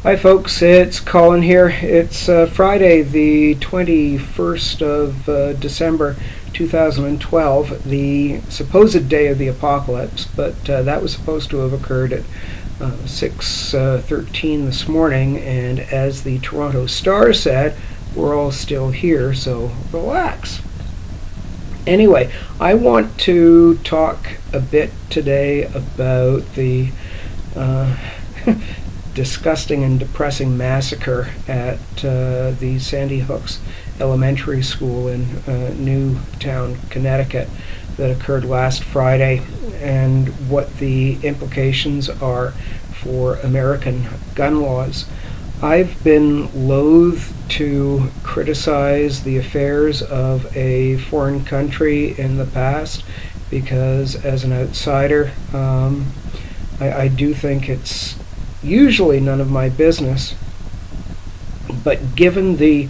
Hi folks, it's Colin here. It's Friday the 21st of December 2012, the supposed day of the apocalypse, but that was supposed to have occurred at 6:13 this morning, and as the Toronto Star said, we're all still here, so relax. Anyway, I want to talk a bit today about the disgusting and depressing massacre at the Sandy Hooks Elementary School in Newtown, Connecticut that occurred last Friday, and what the implications are for American gun laws. I've been loath to criticize the affairs of a foreign country in the past because, as an outsider, I do think it's usually none of my business, but given the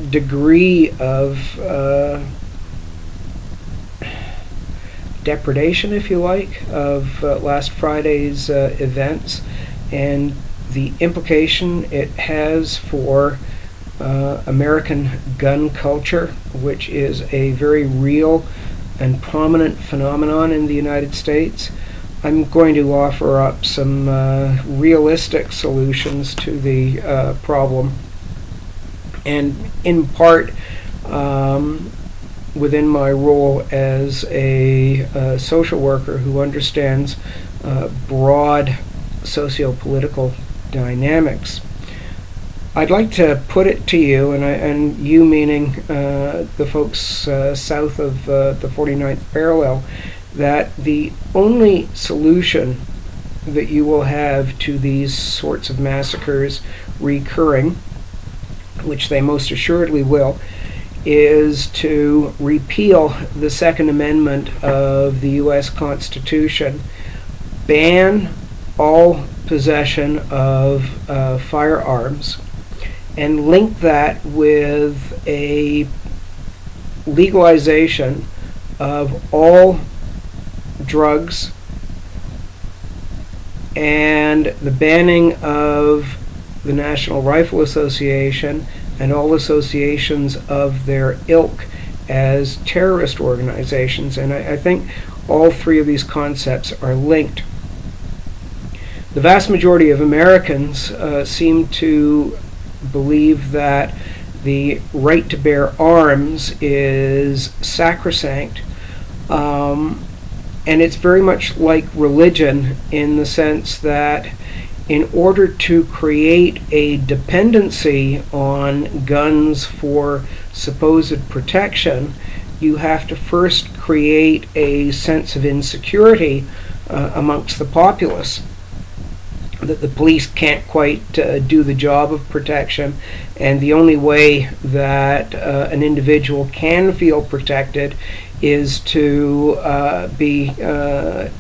degree of depredation, if you like, of last Friday's events and the implication it has for American gun culture, which is a very real and prominent phenomenon in the United States, I'm going to offer up some realistic solutions to the problem, and in part within my role as a social worker who understands broad socio-political dynamics. I'd like to put it to you, and you meaning the folks south of the 49th parallel, that the only solution that you will have to these sorts of massacres recurring, which they most assuredly will, is to repeal the Second Amendment of the U.S. Constitution, ban all possession of firearms, and link that with a legalization of all drugs and the banning of the National Rifle Association and all associations of their ilk as terrorist organizations. And I think all three of these concepts are linked. The vast majority of Americans seem to believe that the right to bear arms is sacrosanct. And it's very much like religion in the sense that in order to create a dependency on guns for supposed protection, you have to first create a sense of insecurity amongst the populace, that the police can't quite do the job of protection, and the only way that an individual can feel protected is to be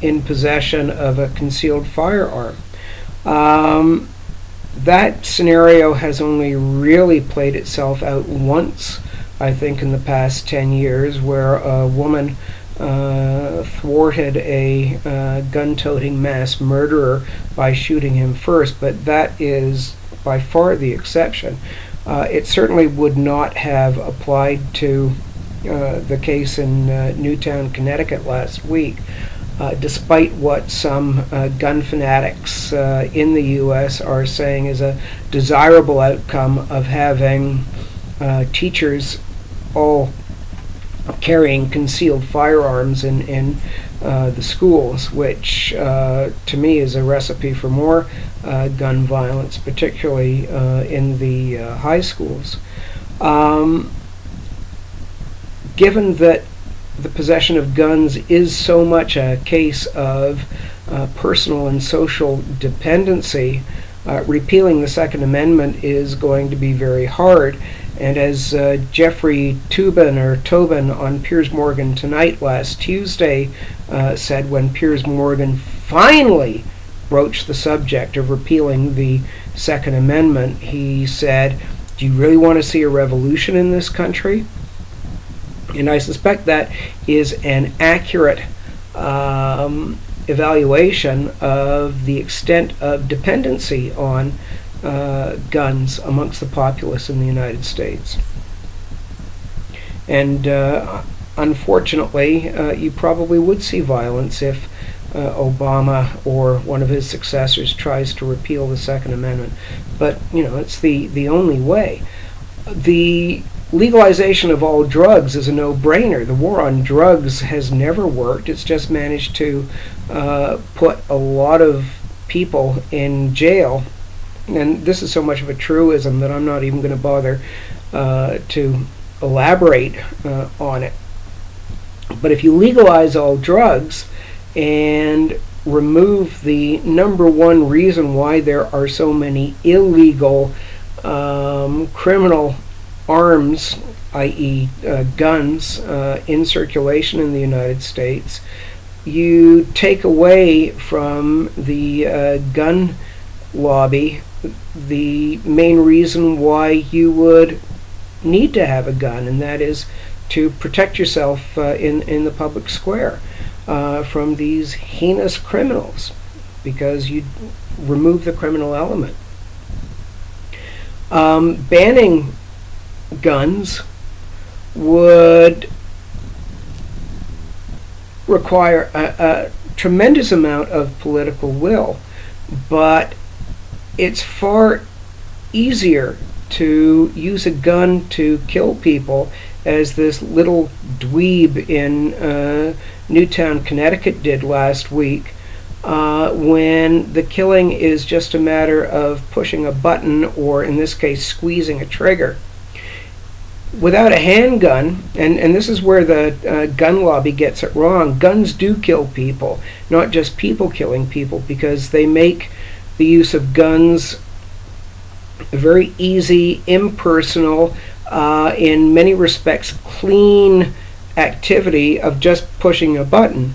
in possession of a concealed firearm. That scenario has only really played itself out once, I think, in the past 10 years, where a woman thwarted a gun-toting mass murderer by shooting him first, but that is by far the exception. It certainly would not have applied to the case in Newtown, Connecticut last week, despite what some gun fanatics in the U.S. are saying is a desirable outcome of having teachers all carrying concealed firearms in the schools, which to me is a recipe for more gun violence, particularly in the high schools. Given that the possession of guns is so much a case of personal and social dependency, repealing the Second Amendment is going to be very hard. And as Jeffrey Tobin on Piers Morgan Tonight last Tuesday said, when Piers Morgan finally broached the subject of repealing the Second Amendment, he said, "Do you really want to see a revolution in this country?" And I suspect that is an accurate evaluation of the extent of dependency on guns amongst the populace in the United States. And unfortunately, you probably would see violence if Obama or one of his successors tries to repeal the Second Amendment. But, it's the only way. The legalization of all drugs is a no-brainer. The war on drugs has never worked. It's just managed to put a lot of people in jail. And this is so much of a truism that I'm not even going to bother to elaborate on it. But if you legalize all drugs and remove the number one reason why there are so many illegal criminal arms, i.e. Guns, in circulation in the United States, you take away from the gun lobby the main reason why you would need to have a gun, and that is to protect yourself in the public square from these heinous criminals, because you remove the criminal element. Banning guns would require a tremendous amount of political will, but it's far easier to use a gun to kill people, as this little dweeb in Newtown, Connecticut did last week, when the killing is just a matter of pushing a button, or in this case squeezing a trigger. Without a handgun, and this is where the gun lobby gets it wrong, guns do kill people, not just people killing people, because they make the use of guns very easy, impersonal, in many respects clean activity of just pushing a button.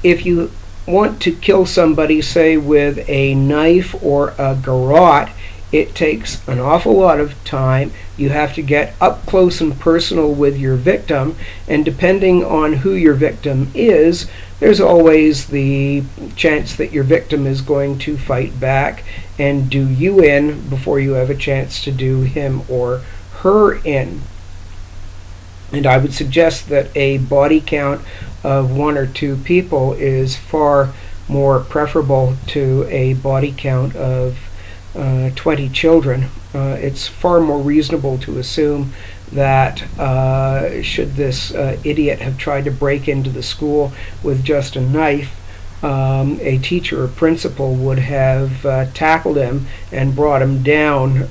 If you want to kill somebody, say with a knife or a garrote, it takes an awful lot of time. You have to get up close and personal with your victim, and depending on who your victim is, there's always the chance that your victim is going to fight back and do you in before you have a chance to do him or her in. And I would suggest that a body count of 1 or 2 people is far more preferable to a body count of 20 children. It's far more reasonable to assume that should this idiot have tried to break into the school with just a knife, a teacher or principal would have tackled him and brought him down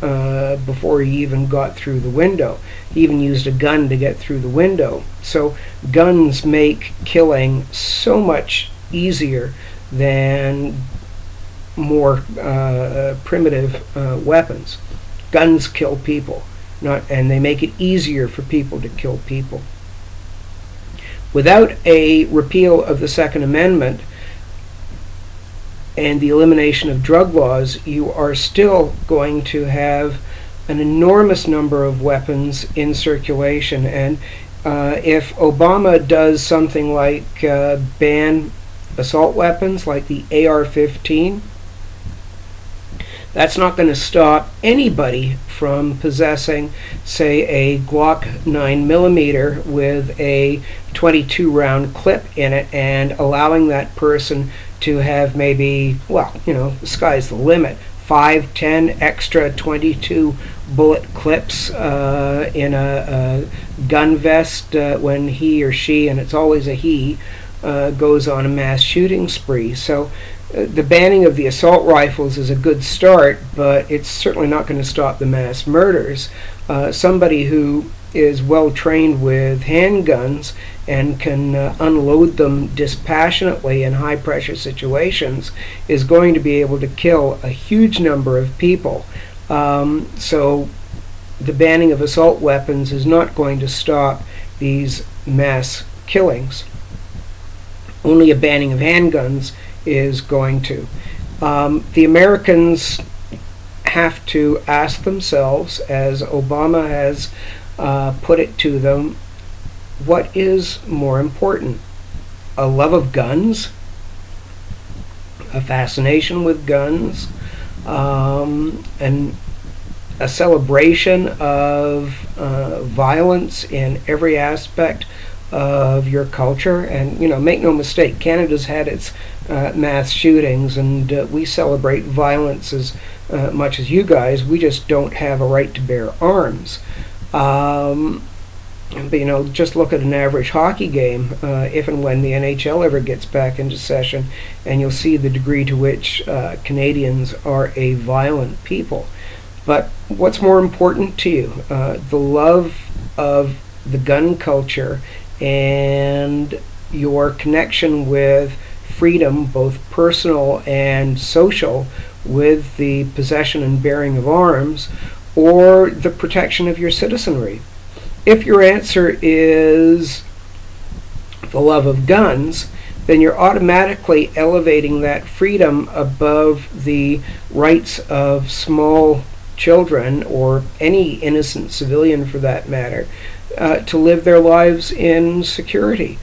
before he even got through the window. He even used a gun to get through the window. So guns make killing so much easier than more primitive weapons. Guns kill people, and they make it easier for people to kill people. Without a repeal of the Second Amendment and the elimination of drug laws, you are still going to have an enormous number of weapons in circulation. And if Obama does something like ban assault weapons like the AR-15, that's not going to stop anybody from possessing, say, a Glock 9mm with a 22-round clip in it, and allowing that person to have maybe, the sky's the limit, 5, 10 extra 22 bullet clips in a gun vest when he or she, and it's always a he, goes on a mass shooting spree. So the banning of the assault rifles is a good start, but it's certainly not going to stop the mass murders. Somebody who is well trained with handguns and can unload them dispassionately in high pressure situations is going to be able to kill a huge number of people. So the banning of assault weapons is not going to stop these mass killings. Only a banning of handguns is going to. The Americans have to ask themselves, as Obama has put it to them, what is more important? a love of guns, a fascination with guns, and a celebration of violence in every aspect of your culture. And make no mistake, Canada's had its mass shootings, and we celebrate violence as much as you guys. We just don't have a right to bear arms. But just look at an average hockey game, if and when the NHL ever gets back into session, and you'll see the degree to which Canadians are a violent people. But what's more important to you? The love of the gun culture and your connection with freedom, both personal and social, with the possession and bearing of arms, or the protection of your citizenry? If your answer is the love of guns, then you're automatically elevating that freedom above the rights of small children, or any innocent civilian for that matter, to live their lives in security.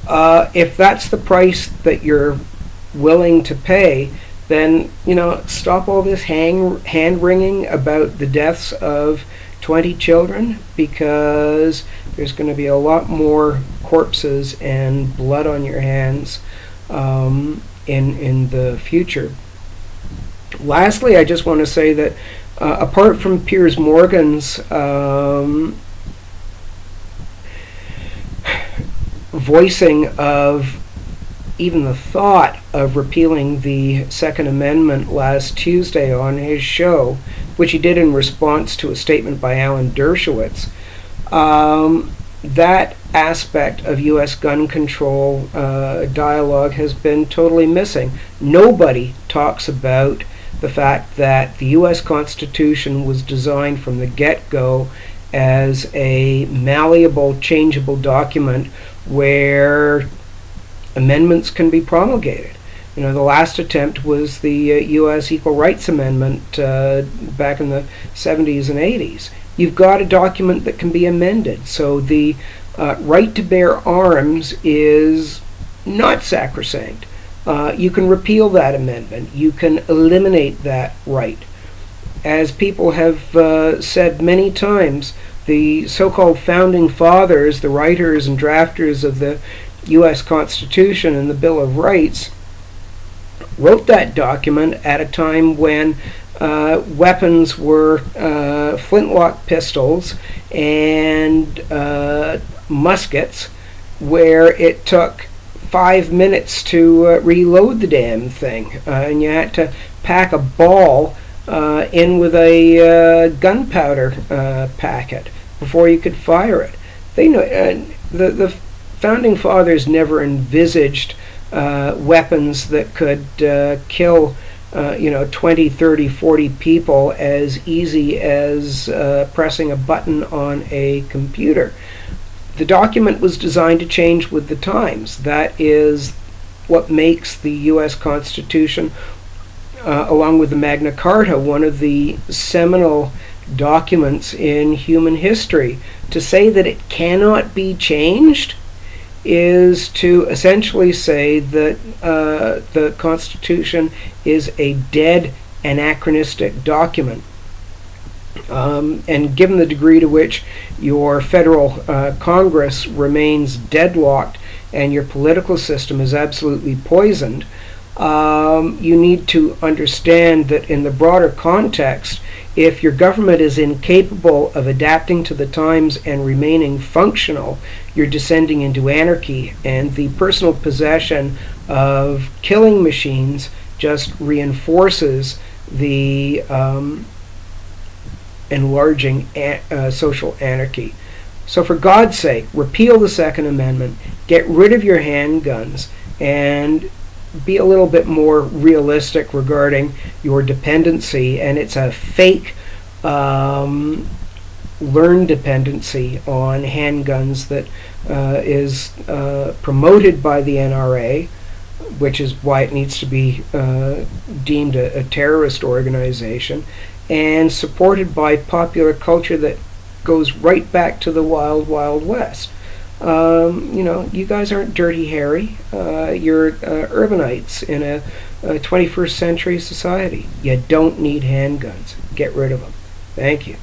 If that's the price that you're willing to pay, then stop all this hand-wringing about the deaths of 20 children, because there's going to be a lot more corpses and blood on your hands in the future. Lastly, I just want to say that apart from Piers Morgan's voicing of even the thought of repealing the Second Amendment last Tuesday on his show, which he did in response to a statement by Alan Dershowitz, that aspect of U.S. gun control dialogue has been totally missing. Nobody talks about the fact that the U.S. Constitution was designed from the get-go as a malleable, changeable document where amendments can be promulgated. The last attempt was the U.S. Equal Rights Amendment back in the 70s and 80s. You've got a document that can be amended. So the right to bear arms is not sacrosanct. You can repeal that amendment. You can eliminate that right. As people have said many times, the so-called founding fathers, the writers and drafters of the U.S. Constitution and the Bill of Rights, wrote that document at a time when weapons were flintlock pistols and muskets, where it took 5 minutes to reload the damn thing, and you had to pack a ball in with a gunpowder packet before you could fire it. They know the founding fathers never envisaged weapons that could kill 20, 30, 40 people as easy as pressing a button on a computer. The document was designed to change with the times. That is what makes the U.S. Constitution, along with the Magna Carta, one of the seminal documents in human history. To say that it cannot be changed is to essentially say that the Constitution is a dead, anachronistic document. And given the degree to which your federal Congress remains deadlocked and your political system is absolutely poisoned, you need to understand that in the broader context, if your government is incapable of adapting to the times and remaining functional, you're descending into anarchy, and the personal possession of killing machines just reinforces the enlarging social anarchy. So for God's sake, repeal the Second Amendment, get rid of your handguns, and be a little bit more realistic regarding your dependency. And it's a fake learned dependency on handguns that is promoted by the NRA, which is why it needs to be deemed a terrorist organization, and supported by popular culture that goes right back to the Wild Wild West. You guys aren't Dirty Harry. You're urbanites in a 21st century society. You don't need handguns. Get rid of them. Thank you.